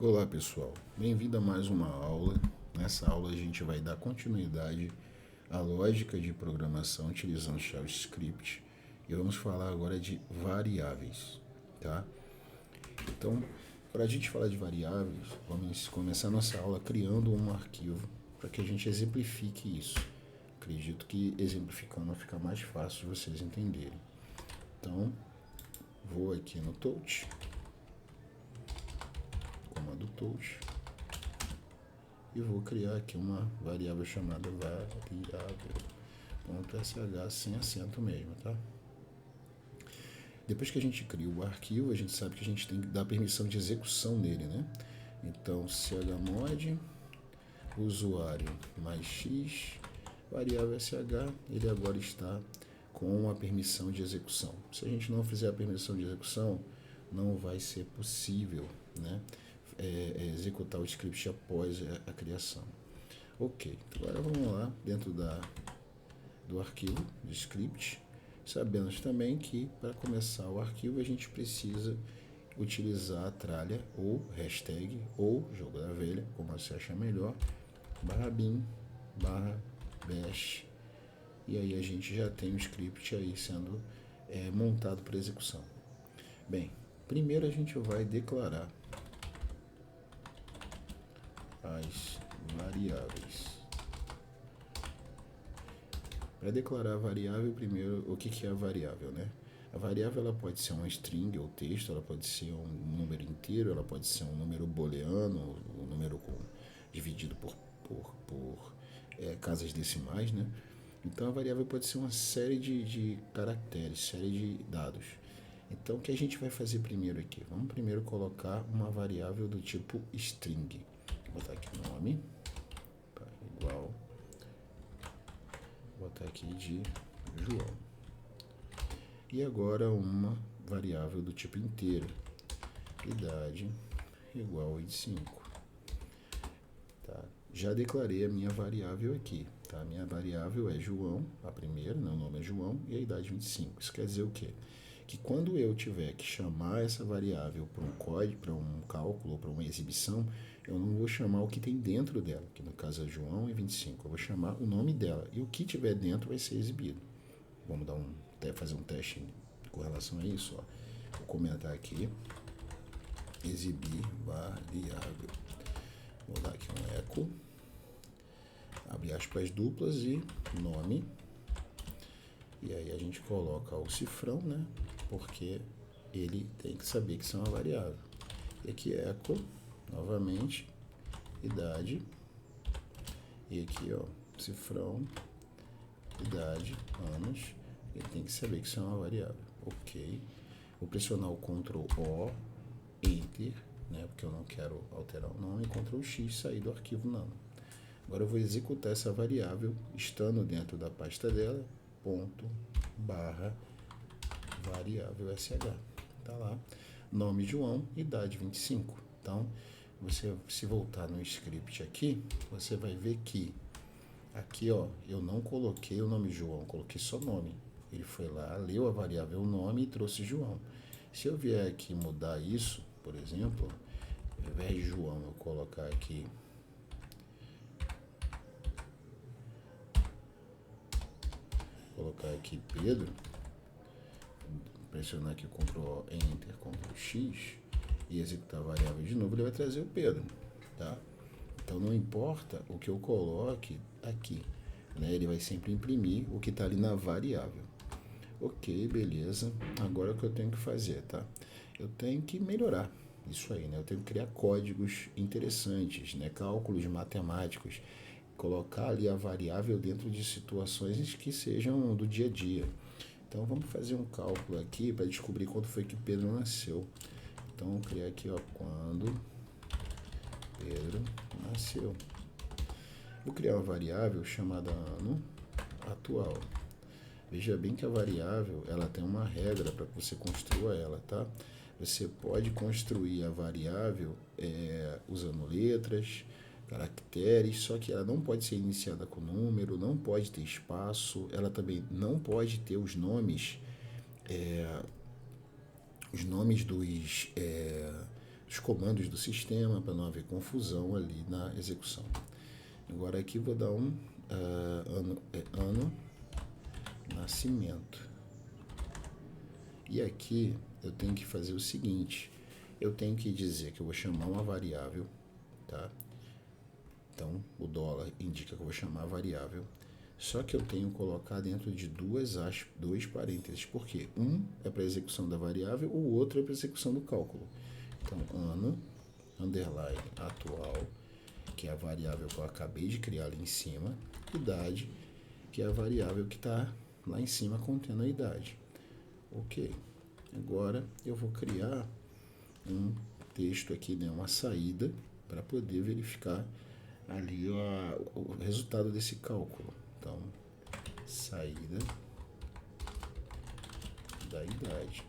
Olá pessoal, bem-vindo a mais uma aula. Nessa aula a gente vai dar continuidade à lógica de programação utilizando JavaScript e vamos falar agora de variáveis, tá? Então, para a gente falar de variáveis, vamos começar nossa aula criando um arquivo para que a gente exemplifique isso. Acredito que exemplificando fica mais fácil de vocês entenderem. Então, vou aqui no touch, comando touch, e vou criar aqui uma variável chamada variável.sh sem acento mesmo, tá? Depois que a gente cria o arquivo, a gente sabe que a gente tem que dar permissão de execução nele, né? Então, chmod, usuário mais x, variável sh, ele agora está com a permissão de execução. Se a gente não fizer a permissão de execução, não vai ser possível, né? Executar o script após a criação. Ok, agora vamos lá dentro do arquivo de script. Sabemos também que para começar o arquivo a gente precisa utilizar a tralha ou hashtag ou jogo da velha, como você achar melhor, /bin /bash, e aí a gente já tem o script aí sendo montado para execução. Bem, primeiro a gente vai declarar as variáveis. Para declarar a variável, primeiro, o que é a variável, né? A variável ela pode ser uma string ou texto, ela pode ser um número inteiro, ela pode ser um número booleano, um número dividido por casas decimais, né? Então a variável pode ser uma série de caracteres, série de dados. Então o que a gente vai fazer primeiro aqui? Vamos primeiro colocar uma variável do tipo string. Vou botar aqui o nome, tá, igual, vou botar aqui de João. E agora uma variável do tipo inteiro, idade igual a 25. Tá? Já declarei a minha variável aqui. Tá? A minha variável é João, a primeira, né? O nome é João, e a idade 25. Isso quer dizer o quê? Que quando eu tiver que chamar essa variável para um código, para um cálculo, para uma exibição, eu não vou chamar o que tem dentro dela, que no caso é João e 25. Eu vou chamar o nome dela, e o que tiver dentro vai ser exibido. Vamos fazer um teste com relação a isso. Ó. Vou comentar aqui, exibir variável. Vou dar aqui um eco, abre aspas duplas e nome. E aí a gente coloca o cifrão, né? Porque ele tem que saber que isso é uma variável. E aqui eco, novamente, idade. E aqui, ó, cifrão, idade, anos. Ele tem que saber que isso é uma variável. Ok. Vou pressionar o Ctrl O, Enter, né? Porque eu não quero alterar o nome. Ctrl X, sair do arquivo nano. Agora eu vou executar essa variável, estando dentro da pasta dela, ponto, barra, variável sh. Tá lá. Nome João, idade 25. Então, você se voltar no script aqui, você vai ver que aqui, ó, eu não coloquei o nome João, coloquei só nome. Ele foi lá, leu a variável nome e trouxe João. Se eu vier aqui mudar isso, por exemplo, ao invés de João, eu colocar aqui Pedro, pressionar aqui Ctrl Enter, Ctrl X e executar a variável de novo, ele vai trazer o Pedro, tá? Então não importa o que eu coloque aqui, né? Ele vai sempre imprimir o que está ali na variável. Ok, beleza. Agora o que eu tenho que fazer, tá? Eu tenho que melhorar isso aí, né? Eu tenho que criar códigos interessantes, né? Cálculos matemáticos, colocar ali a variável dentro de situações que sejam do dia a dia. Então vamos fazer um cálculo aqui para descobrir quando foi que Pedro nasceu. Então vou criar aqui, ó, quando Pedro nasceu. Vou criar uma variável chamada ano atual. Veja bem que a variável ela tem uma regra para que você construa ela, tá? Você pode construir a variável usando letras, caracteres, só que ela não pode ser iniciada com número, não pode ter espaço, ela também não pode ter os nomes dos os comandos do sistema para não haver confusão ali na execução. Agora aqui vou dar um ano nascimento. E aqui eu tenho que fazer o seguinte, eu tenho que dizer que eu vou chamar uma variável, tá? Então, o dólar indica que eu vou chamar a variável, só que eu tenho que colocar dentro de dois parênteses, porque um é para execução da variável, o outro é para execução do cálculo. Então, ano, underline, atual, que é a variável que eu acabei de criar ali em cima, idade, que é a variável que está lá em cima contendo a idade. Ok, agora eu vou criar um texto aqui, né, uma saída, para poder verificar ali o resultado desse cálculo. Então, saída da idade.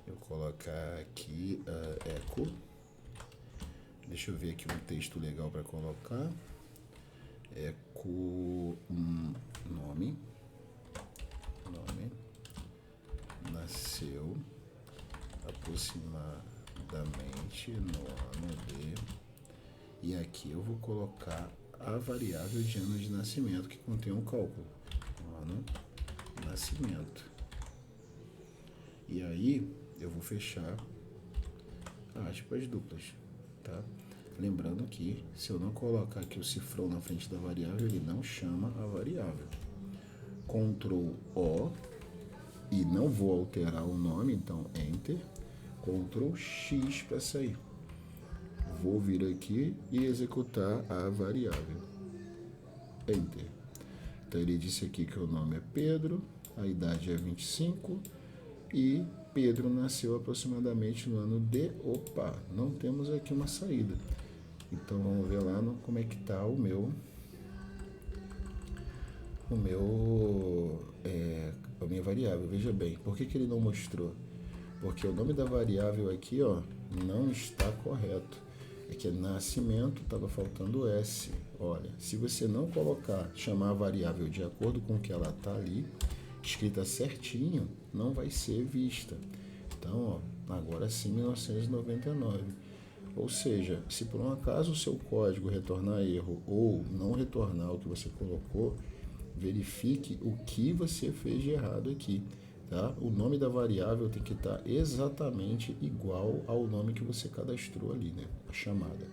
Eu vou colocar aqui eco. Deixa eu ver aqui um texto legal para colocar. Eco nome. Nasceu aproximadamente no ano de... E aqui eu vou colocar a variável de ano de nascimento que contém um cálculo. Ano, nascimento. E aí eu vou fechar aspas duplas, tá? Lembrando que se eu não colocar aqui o cifrão na frente da variável, ele não chama a variável. Ctrl O, e não vou alterar o nome, então Enter. Ctrl X para sair. Vou vir aqui e executar a variável. Enter. Então ele disse aqui que o nome é Pedro, a idade é 25 e Pedro nasceu aproximadamente no ano de... Opa, não temos aqui uma saída. Então vamos ver lá como é que está a minha variável. Veja bem, por que ele não mostrou? Porque o nome da variável aqui, ó, não está correto. É que nascimento estava faltando S. Olha, se você não chamar a variável de acordo com o que ela está ali, escrita certinho, não vai ser vista. Então, ó, agora sim 1999. Ou seja, se por um acaso o seu código retornar erro ou não retornar o que você colocou, verifique o que você fez de errado aqui. Tá? O nome da variável tem que estar exatamente igual ao nome que você cadastrou ali, né? A chamada.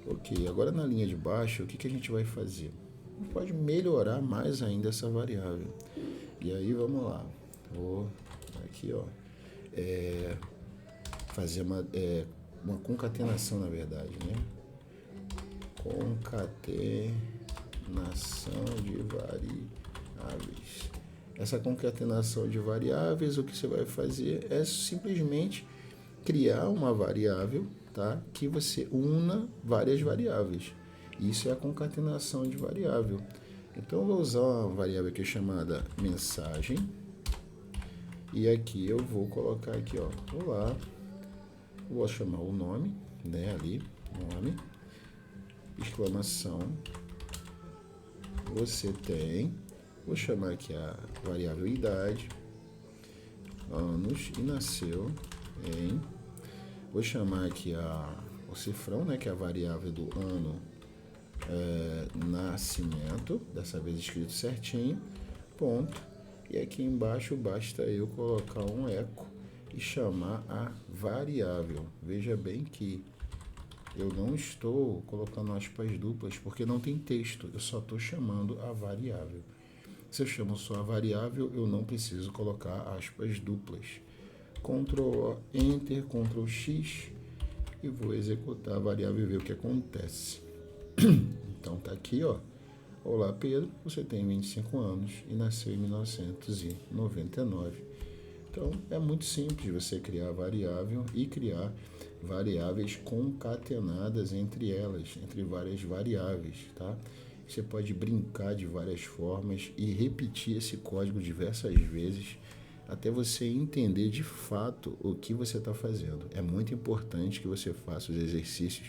Ok, agora na linha de baixo, o que a gente vai fazer? A gente pode melhorar mais ainda essa variável. E aí, vamos lá. Vou aqui, ó, fazer uma concatenação, na verdade, né? Concatenação de variáveis. Essa concatenação de variáveis, o que você vai fazer é simplesmente criar uma variável, tá? Que você una várias variáveis. Isso é a concatenação de variável. Então, eu vou usar uma variável aqui chamada mensagem. E aqui eu vou colocar aqui, ó, olá. Vou chamar o nome, né? Ali, nome, exclamação. Você tem... Vou chamar aqui a variável idade, anos e nasceu em... Vou chamar aqui o cifrão, né, que é a variável do ano, nascimento, dessa vez escrito certinho, ponto. E aqui embaixo basta eu colocar um eco e chamar a variável. Veja bem que eu não estou colocando aspas duplas porque não tem texto, eu só estou chamando a variável. Se eu chamo só a variável, eu não preciso colocar aspas duplas. Ctrl O, Enter, Ctrl X e vou executar a variável e ver o que acontece. Então tá aqui, ó. Olá, Pedro, você tem 25 anos e nasceu em 1999. Então é muito simples você criar a variável e criar variáveis concatenadas entre elas, entre várias variáveis, tá? Você pode brincar de várias formas e repetir esse código diversas vezes até você entender de fato o que você está fazendo. É muito importante que você faça os exercícios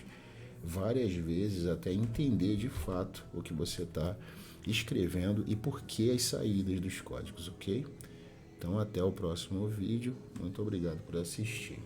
várias vezes até entender de fato o que você está escrevendo e por que as saídas dos códigos, ok? Então, até o próximo vídeo. Muito obrigado por assistir.